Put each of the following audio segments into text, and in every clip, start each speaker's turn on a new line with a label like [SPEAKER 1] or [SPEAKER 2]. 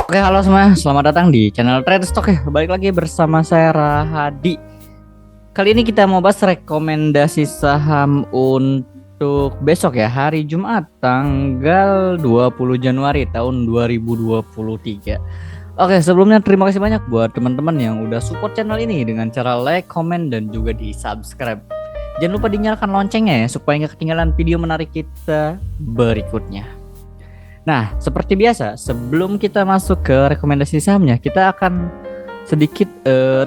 [SPEAKER 1] Oke, halo semua. Selamat datang di channel Trade Stock ya. Balik lagi bersama saya Rahadi. Kali ini kita mau bahas rekomendasi saham untuk besok ya, hari Jumat tanggal 20 Januari tahun 2023. Oke, sebelumnya terima kasih banyak buat teman-teman yang udah support channel ini dengan cara like, comment, dan juga di subscribe. Jangan lupa dinyalakan loncengnya ya, supaya nggak ketinggalan video menarik kita berikutnya. Nah, seperti biasa, sebelum kita masuk ke rekomendasi sahamnya, kita akan sedikit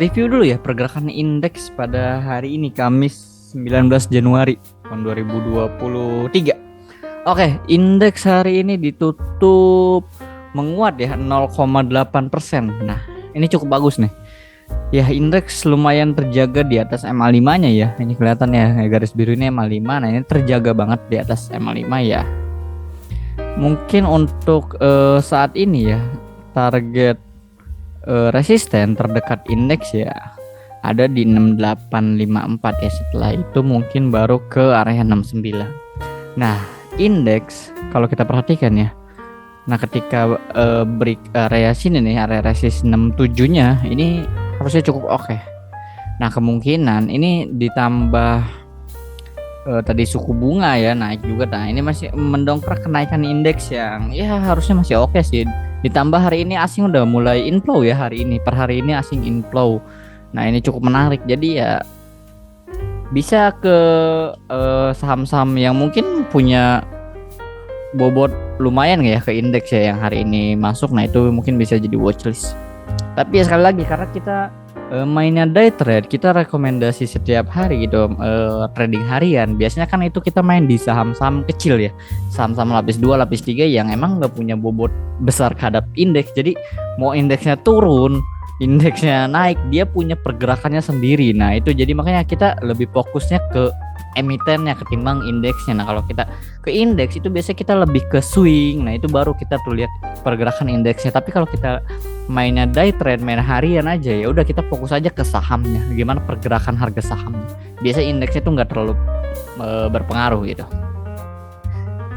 [SPEAKER 1] review dulu ya pergerakan indeks pada hari ini, Kamis 19 Januari tahun 2023. Oke, indeks hari ini ditutup menguat ya 0,8%. Nah, ini cukup bagus nih. Ya, indeks lumayan terjaga di atas MA5-nya ya. Ini kelihatan ya, garis biru ini MA5. Nah, ini terjaga banget di atas MA5 ya. Mungkin untuk saat ini ya, target resisten terdekat indeks ya ada di 6854 ya. Setelah itu mungkin baru ke area 69. Nah, indeks kalau kita perhatikan ya, nah ketika break area sini nih, area resist 67-nya ini harusnya cukup oke. Nah, kemungkinan ini ditambah tadi suku bunga ya naik juga. Nah, ini masih mendongkrak kenaikan indeks yang ya harusnya masih oke sih. Ditambah hari ini asing udah mulai inflow ya, hari ini per hari ini asing inflow. Nah, ini cukup menarik. Jadi ya bisa ke saham-saham yang mungkin punya bobot lumayan ya ke indeks ya yang hari ini masuk. Nah, itu mungkin bisa jadi watchlist. Tapi ya sekali lagi karena kita mainnya day trade, kita rekomendasi setiap hari gitu, trading harian. Biasanya kan itu kita main di saham-saham kecil ya, saham-saham lapis 2, lapis 3 yang emang nggak punya bobot besar terhadap indeks. Jadi mau indeksnya turun, indeksnya naik, dia punya pergerakannya sendiri. Nah, itu jadi makanya kita lebih fokusnya ke emitennya ketimbang indeksnya. Nah, kalau kita ke indeks itu biasanya kita lebih ke swing. Nah, itu baru kita tuh lihat pergerakan indeksnya. Tapi kalau kita mainnya day trade, main harian aja, ya udah kita fokus aja ke sahamnya, gimana pergerakan harga sahamnya. Biasa indeksnya tuh nggak terlalu berpengaruh gitu.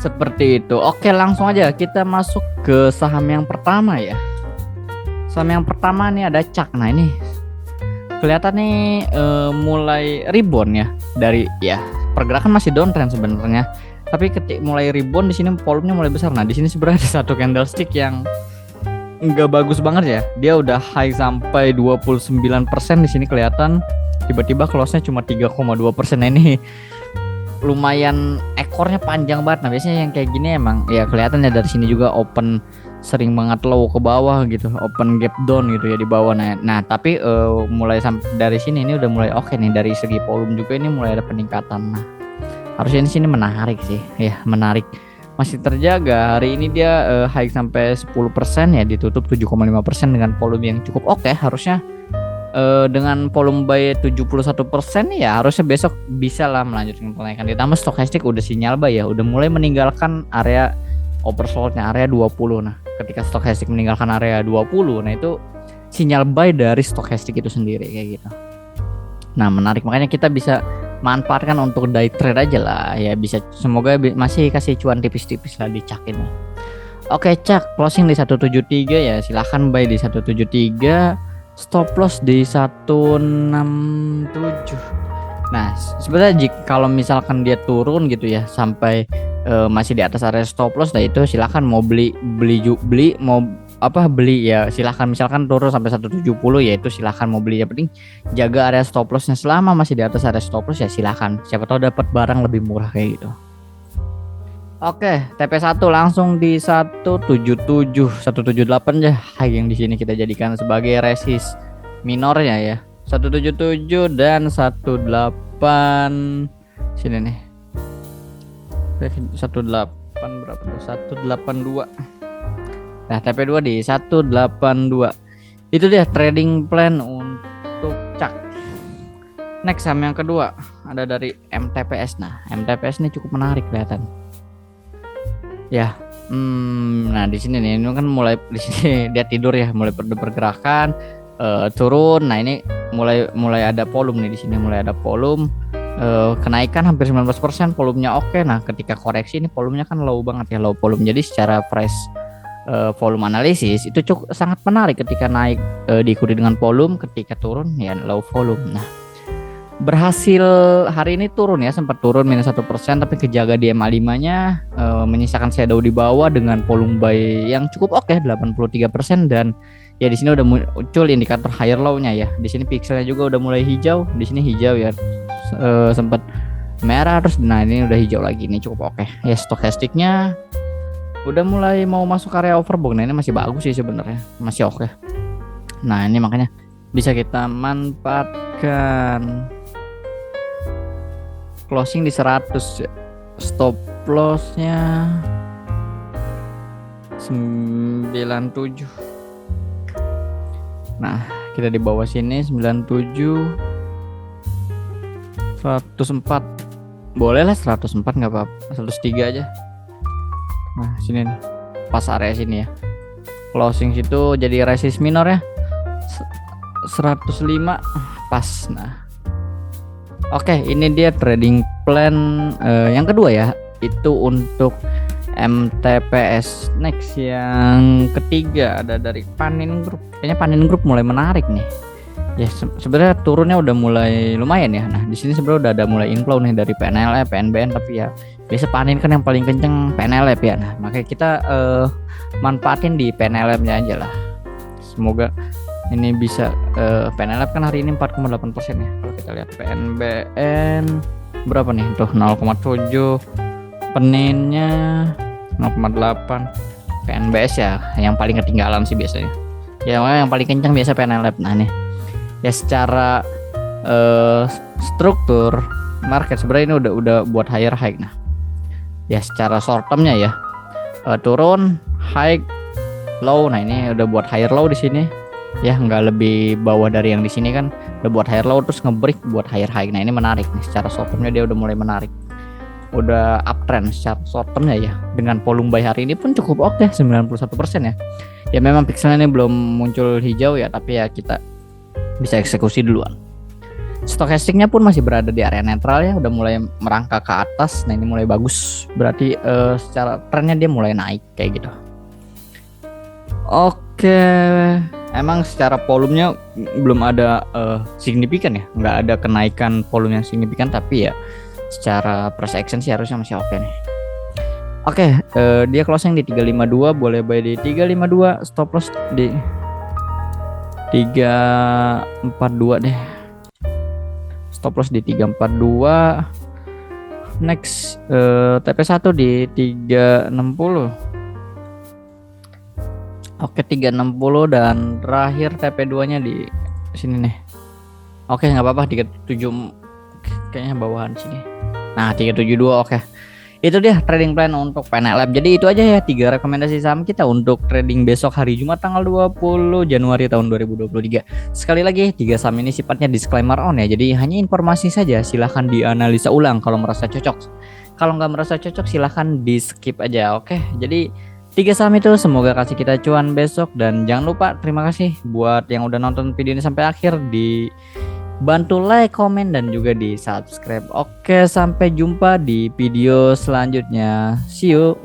[SPEAKER 1] Seperti itu. Oke, langsung aja kita masuk ke saham yang pertama ya. Saham yang pertama nih ada CAK. Nah, ini kelihatan nih mulai rebound ya, dari ya pergerakan masih downtrend sebenarnya, tapi ketika mulai rebound di sini volumenya mulai besar. Nah, di sini sebenarnya ada satu candlestick yang nggak bagus banget ya. Dia udah high sampai 29% di sini kelihatan. Tiba-tiba close-nya cuma 3,2%. Nah, ini lumayan ekornya panjang banget. Nah, biasanya yang kayak gini emang ya kelihatan ya dari sini juga open sering banget low ke bawah gitu, open gap down gitu ya di bawah. Nah tapi mulai sampai dari sini ini udah mulai oke nih, dari segi volume juga ini mulai ada peningkatan. Nah, harusnya di sini menarik sih ya, menarik. Masih terjaga hari ini dia high sampai 10% ya, ditutup 7,5% dengan volume yang cukup oke. Harusnya dengan volume buy 71% ya harusnya besok bisa lah melanjutkan kenaikan. Ditambah stochastic udah sinyal buy ya, udah mulai meninggalkan area oversoldnya, area 20. Nah, ketika stochastic meninggalkan area 20, nah itu sinyal buy dari stochastic itu sendiri kayak gitu. Nah, menarik, makanya kita bisa manfaatkan untuk day trade aja lah ya, bisa, semoga masih kasih cuan tipis-tipis lah di CAK ini. Oke, CAK closing di 173 ya, silahkan buy di 173, stop loss di 167. Nah, sebenarnya kalau misalkan dia turun gitu ya sampai masih di atas area stop loss, nah itu silahkan mau beli mau beli ya silahkan. Misalkan turun sampai 170 ya itu silahkan mau beli, yang penting jaga area stop lossnya. Selama masih di atas area stop loss ya silahkan, siapa tahu dapat barang lebih murah kayak gitu. Oke, TP1 langsung di 177 178 ya, yang di sini kita jadikan sebagai resist minornya ya, 177 dan 18 sini nih, 18 berapa tuh, 182. Nah, TP2 di 182. Itu dia trading plan untuk CAK. Next, saham yang kedua ada dari MTPS. Nah, MTPS ini cukup menarik kelihatan. Ya, nah di sini nih, ini kan mulai di sini dia tidur ya, mulai pergerakan turun. Nah, ini mulai ada volume nih di sini, mulai ada volume. Kenaikan hampir 19%, volumenya oke. Nah, ketika koreksi ini volumenya kan low banget ya, low volume. Jadi secara fresh volume analisis itu cukup sangat menarik ketika naik, diikuti dengan volume, ketika turun ya low volume. Nah, berhasil hari ini turun ya, sempat turun -1%, tapi kejaga di MA5-nya, menyisakan shadow di bawah dengan volume buy yang cukup oke 83%. Dan ya di sini udah muncul indikator higher low-nya ya. Di sini pixelnya juga udah mulai hijau, di sini hijau ya, sempat merah terus, nah ini udah hijau lagi, ini cukup oke. Ya stokastiknya udah mulai mau masuk area overbought. Nah ini masih bagus sih sebenarnya, masih oke. Nah ini makanya bisa kita manfaatkan. Closing di 100, stop lossnya 97. Nah kita di bawah sini 97, 104, boleh lah 104 nggak apa-apa, 103 aja. Nah sini nih, pas area sini ya, closing situ jadi resist minor ya, 105 pas. Nah oke, ini dia trading plan yang kedua ya, itu untuk MTPS. Next yang ketiga ada dari Panin Group. Kayaknya Panin Group mulai menarik nih. Ya sebenarnya turunnya udah mulai lumayan ya. Nah di sini sebenarnya udah ada mulai inflow nih dari PNLF, PNBN, tapi ya biasa Panin kan yang paling kenceng PNLF ya. Nah makanya kita manfaatin di PNLF-nya aja lah. Semoga ini bisa, PNLF kan hari ini 4,8% ya. Kalau kita lihat PNBN berapa nih tuh, 0,7, Peninnya 0,8, PNBS ya yang paling ketinggalan sih biasanya. Ya yang paling kencang biasa PNLF. Nah nih ya secara struktur market sebenarnya ini udah buat higher high. Nah ya secara short termnya ya, turun high low. Nah ini udah buat higher low di sini ya, nggak lebih bawah dari yang di sini kan, udah buat higher low terus ngebreak buat higher high. Nah ini menarik nih, secara short termnya dia udah mulai menarik, udah uptrend secara short termnya ya, dengan volume buy hari ini pun cukup oke 91% ya. Ya memang pixelnya ini belum muncul hijau ya, tapi ya kita bisa eksekusi duluan. Stokastiknya pun masih berada di area netral ya, udah mulai merangkak ke atas. Nah ini mulai bagus, berarti secara trennya dia mulai naik kayak gitu. Oke, emang secara volumenya belum ada signifikan ya, nggak ada kenaikan volume yang signifikan, tapi ya secara price action sih harusnya masih oke nih. Oke, dia closing di 352, boleh buy di 352, stop loss di 342 deh, stop loss di 342. Next TP1 di 360. Oke 360, dan terakhir TP2 nya di sini nih. Oke nggak apa-apa, 37 kayaknya bawahan sini. Nah 372 oke. Itu dia trading plan untuk PNLF. Jadi itu aja ya 3 rekomendasi saham kita untuk trading besok hari Jumat tanggal 20 Januari tahun 2023. Sekali lagi 3 saham ini sifatnya disclaimer on ya, jadi hanya informasi saja, silahkan dianalisa ulang kalau merasa cocok. Kalau nggak merasa cocok silahkan di skip aja. Oke, jadi 3 saham itu semoga kasih kita cuan besok. Dan jangan lupa, terima kasih buat yang udah nonton video ini sampai akhir, bantu like, komen, dan juga di subscribe. Oke, sampai jumpa di video selanjutnya. See you.